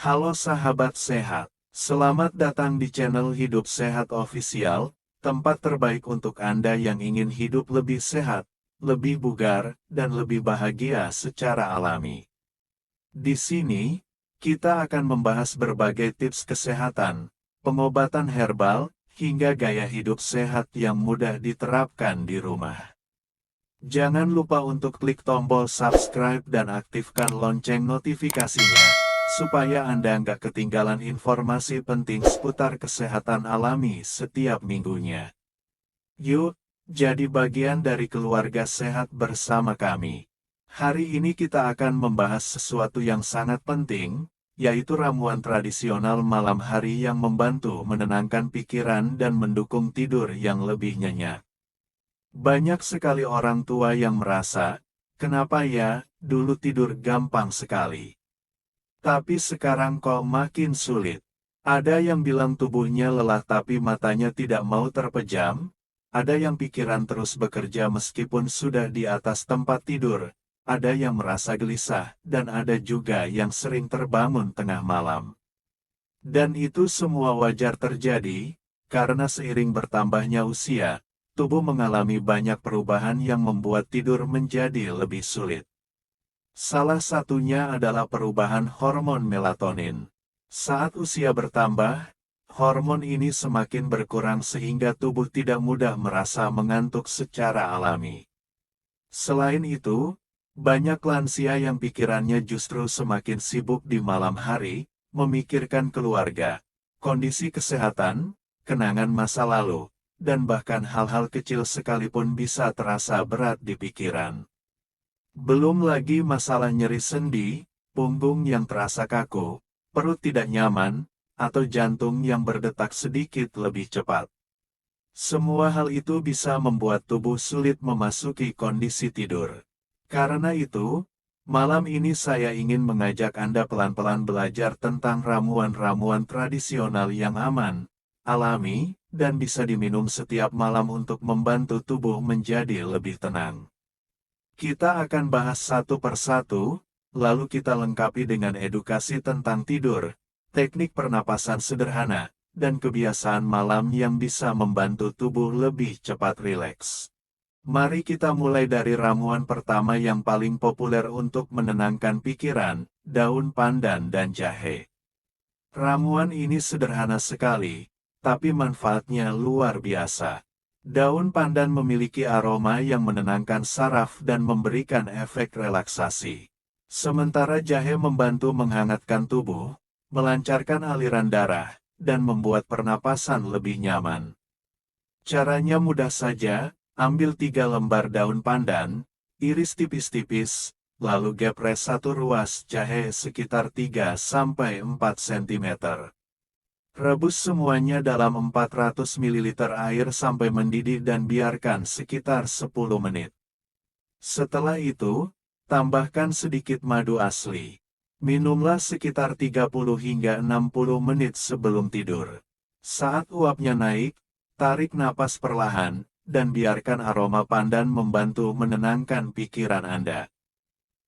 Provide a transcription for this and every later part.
Halo sahabat sehat, selamat datang di channel Hidup Sehat Official, tempat terbaik untuk Anda yang ingin hidup lebih sehat, lebih bugar, dan lebih bahagia secara alami. Di sini, kita akan membahas berbagai tips kesehatan, pengobatan herbal, hingga gaya hidup sehat yang mudah diterapkan di rumah. Jangan lupa untuk klik tombol subscribe dan aktifkan lonceng notifikasinya, supaya Anda nggak ketinggalan informasi penting seputar kesehatan alami setiap minggunya. Yuk, jadi bagian dari keluarga sehat bersama kami. Hari ini kita akan membahas sesuatu yang sangat penting, yaitu ramuan tradisional malam hari yang membantu menenangkan pikiran dan mendukung tidur yang lebih nyenyak. Banyak sekali orang tua yang merasa, kenapa ya, dulu tidur gampang sekali. Tapi sekarang kok makin sulit. Ada yang bilang tubuhnya lelah tapi matanya tidak mau terpejam, ada yang pikiran terus bekerja meskipun sudah di atas tempat tidur, ada yang merasa gelisah, dan ada juga yang sering terbangun tengah malam. Dan itu semua wajar terjadi, karena seiring bertambahnya usia, tubuh mengalami banyak perubahan yang membuat tidur menjadi lebih sulit. Salah satunya adalah perubahan hormon melatonin. Saat usia bertambah, hormon ini semakin berkurang sehingga tubuh tidak mudah merasa mengantuk secara alami. Selain itu, banyak lansia yang pikirannya justru semakin sibuk di malam hari, memikirkan keluarga, kondisi kesehatan, kenangan masa lalu, dan bahkan hal-hal kecil sekalipun bisa terasa berat di pikiran. Belum lagi masalah nyeri sendi, punggung yang terasa kaku, perut tidak nyaman, atau jantung yang berdetak sedikit lebih cepat. Semua hal itu bisa membuat tubuh sulit memasuki kondisi tidur. Karena itu, malam ini saya ingin mengajak Anda pelan-pelan belajar tentang ramuan-ramuan tradisional yang aman, alami, dan bisa diminum setiap malam untuk membantu tubuh menjadi lebih tenang. Kita akan bahas satu persatu, lalu kita lengkapi dengan edukasi tentang tidur, teknik pernapasan sederhana, dan kebiasaan malam yang bisa membantu tubuh lebih cepat rileks. Mari kita mulai dari ramuan pertama yang paling populer untuk menenangkan pikiran, daun pandan dan jahe. Ramuan ini sederhana sekali, tapi manfaatnya luar biasa. Daun pandan memiliki aroma yang menenangkan saraf dan memberikan efek relaksasi. Sementara jahe membantu menghangatkan tubuh, melancarkan aliran darah, dan membuat pernapasan lebih nyaman. Caranya mudah saja, ambil 3 lembar daun pandan, iris tipis-tipis, lalu gepres satu ruas jahe sekitar 3–4 cm. Rebus semuanya dalam 400 ml air sampai mendidih dan biarkan sekitar 10 menit. Setelah itu, tambahkan sedikit madu asli. Minumlah sekitar 30 hingga 60 menit sebelum tidur. Saat uapnya naik, tarik napas perlahan, dan biarkan aroma pandan membantu menenangkan pikiran Anda.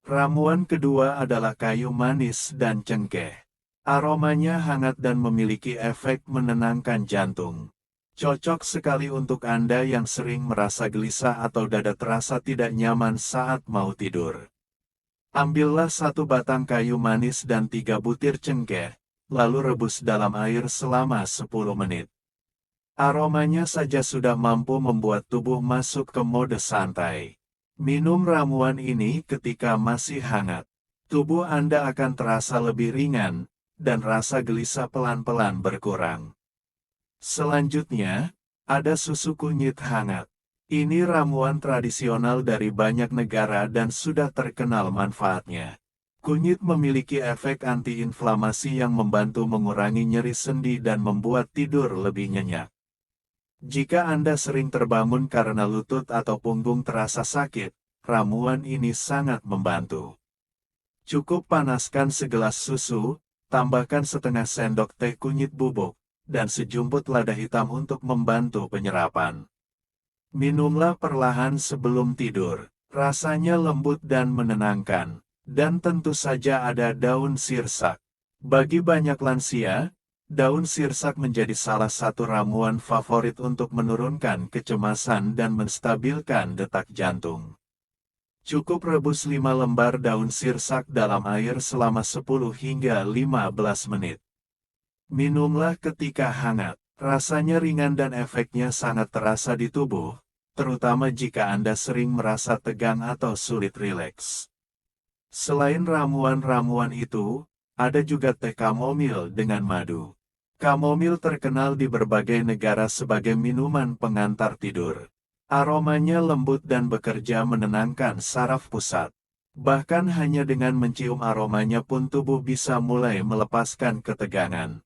Ramuan kedua adalah kayu manis dan cengkeh. Aromanya hangat dan memiliki efek menenangkan jantung. Cocok sekali untuk Anda yang sering merasa gelisah atau dada terasa tidak nyaman saat mau tidur. Ambillah 1 batang kayu manis dan 3 butir cengkeh, lalu rebus dalam air selama 10 menit. Aromanya saja sudah mampu membuat tubuh masuk ke mode santai. Minum ramuan ini ketika masih hangat. Tubuh Anda akan terasa lebih ringan, dan rasa gelisah pelan-pelan berkurang. Selanjutnya, ada susu kunyit hangat. Ini ramuan tradisional dari banyak negara dan sudah terkenal manfaatnya. Kunyit memiliki efek antiinflamasi yang membantu mengurangi nyeri sendi dan membuat tidur lebih nyenyak. Jika Anda sering terbangun karena lutut atau punggung terasa sakit, ramuan ini sangat membantu. Cukup panaskan segelas susu, tambahkan setengah sendok teh kunyit bubuk, dan sejumput lada hitam untuk membantu penyerapan. Minumlah perlahan sebelum tidur. Rasanya lembut dan menenangkan. Dan tentu saja ada daun sirsak. Bagi banyak lansia, daun sirsak menjadi salah satu ramuan favorit untuk menurunkan kecemasan dan menstabilkan detak jantung. Cukup rebus 5 lembar daun sirsak dalam air selama 10 hingga 15 menit. Minumlah ketika hangat. Rasanya ringan dan efeknya sangat terasa di tubuh, terutama jika Anda sering merasa tegang atau sulit rileks. Selain ramuan-ramuan itu, ada juga teh kamomil dengan madu. Kamomil terkenal di berbagai negara sebagai minuman pengantar tidur. Aromanya lembut dan bekerja menenangkan saraf pusat. Bahkan hanya dengan mencium aromanya pun tubuh bisa mulai melepaskan ketegangan.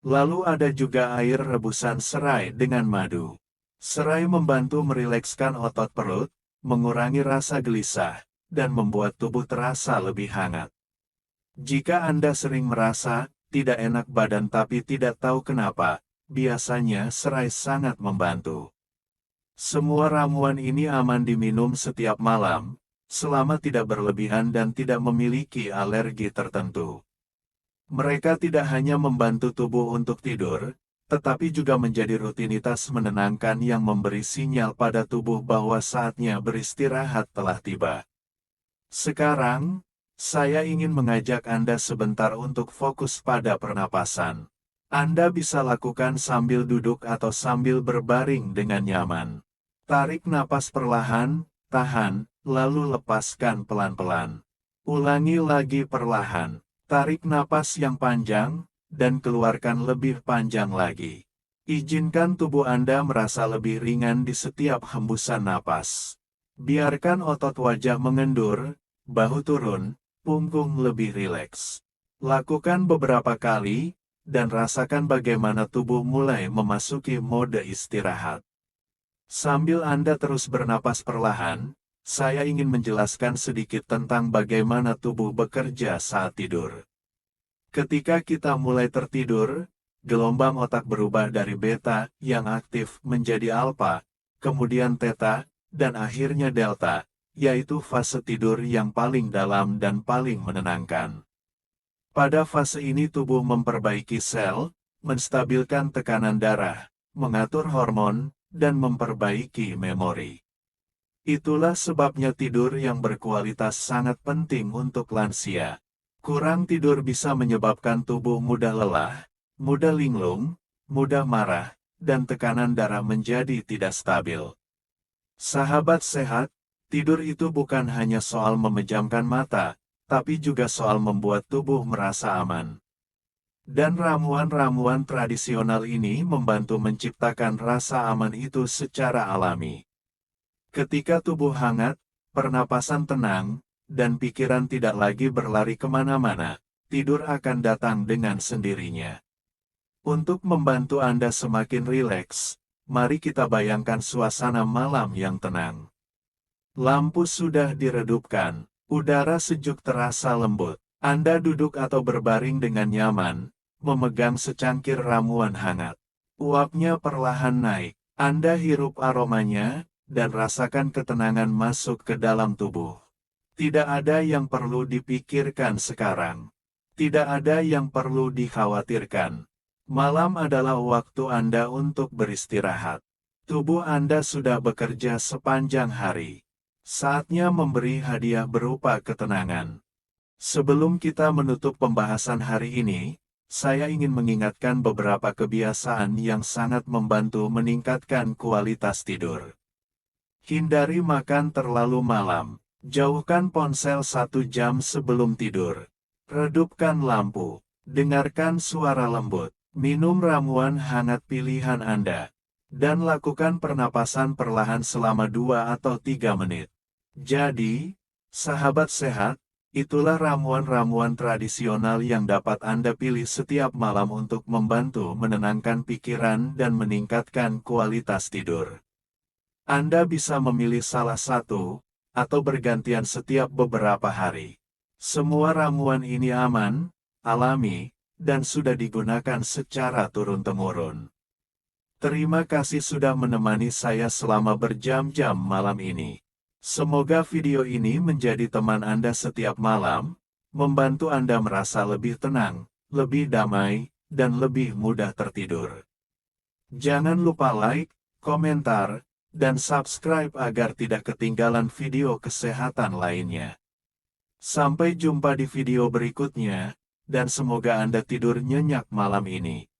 Lalu ada juga air rebusan serai dengan madu. Serai membantu merilekskan otot perut, mengurangi rasa gelisah, dan membuat tubuh terasa lebih hangat. Jika Anda sering merasa tidak enak badan tapi tidak tahu kenapa, biasanya serai sangat membantu. Semua ramuan ini aman diminum setiap malam, selama tidak berlebihan dan tidak memiliki alergi tertentu. Mereka tidak hanya membantu tubuh untuk tidur, tetapi juga menjadi rutinitas menenangkan yang memberi sinyal pada tubuh bahwa saatnya beristirahat telah tiba. Sekarang, saya ingin mengajak Anda sebentar untuk fokus pada pernapasan. Anda bisa lakukan sambil duduk atau sambil berbaring dengan nyaman. Tarik napas perlahan, tahan, lalu lepaskan pelan-pelan. Ulangi lagi perlahan. Tarik napas yang panjang, dan keluarkan lebih panjang lagi. Izinkan tubuh Anda merasa lebih ringan di setiap hembusan napas. Biarkan otot wajah mengendur, bahu turun, punggung lebih rileks. Lakukan beberapa kali, dan rasakan bagaimana tubuh mulai memasuki mode istirahat. Sambil Anda terus bernapas perlahan, saya ingin menjelaskan sedikit tentang bagaimana tubuh bekerja saat tidur. Ketika kita mulai tertidur, gelombang otak berubah dari beta yang aktif menjadi alfa, kemudian theta, dan akhirnya delta, yaitu fase tidur yang paling dalam dan paling menenangkan. Pada fase ini tubuh memperbaiki sel, menstabilkan tekanan darah, mengatur hormon, dan memperbaiki memori. Itulah sebabnya tidur yang berkualitas sangat penting untuk lansia. Kurang tidur bisa menyebabkan tubuh mudah lelah, mudah linglung, mudah marah, dan tekanan darah menjadi tidak stabil. Sahabat sehat, tidur itu bukan hanya soal memejamkan mata, tapi juga soal membuat tubuh merasa aman. Dan ramuan-ramuan tradisional ini membantu menciptakan rasa aman itu secara alami. Ketika tubuh hangat, pernapasan tenang, dan pikiran tidak lagi berlari kemana-mana, tidur akan datang dengan sendirinya. Untuk membantu Anda semakin rileks, mari kita bayangkan suasana malam yang tenang. Lampu sudah diredupkan, udara sejuk terasa lembut. Anda duduk atau berbaring dengan nyaman, memegang secangkir ramuan hangat. Uapnya perlahan naik, Anda hirup aromanya, dan rasakan ketenangan masuk ke dalam tubuh. Tidak ada yang perlu dipikirkan sekarang. Tidak ada yang perlu dikhawatirkan. Malam adalah waktu Anda untuk beristirahat. Tubuh Anda sudah bekerja sepanjang hari. Saatnya memberi hadiah berupa ketenangan. Sebelum kita menutup pembahasan hari ini, saya ingin mengingatkan beberapa kebiasaan yang sangat membantu meningkatkan kualitas tidur. Hindari makan terlalu malam. Jauhkan ponsel 1 jam sebelum tidur. Redupkan lampu. Dengarkan suara lembut. Minum ramuan hangat pilihan Anda. Dan lakukan pernapasan perlahan selama 2 atau 3 menit. Jadi, sahabat sehat, itulah ramuan-ramuan tradisional yang dapat Anda pilih setiap malam untuk membantu menenangkan pikiran dan meningkatkan kualitas tidur. Anda bisa memilih salah satu, atau bergantian setiap beberapa hari. Semua ramuan ini aman, alami, dan sudah digunakan secara turun-temurun. Terima kasih sudah menemani saya selama berjam-jam malam ini. Semoga video ini menjadi teman Anda setiap malam, membantu Anda merasa lebih tenang, lebih damai, dan lebih mudah tertidur. Jangan lupa like, komentar, dan subscribe agar tidak ketinggalan video kesehatan lainnya. Sampai jumpa di video berikutnya, dan semoga Anda tidur nyenyak malam ini.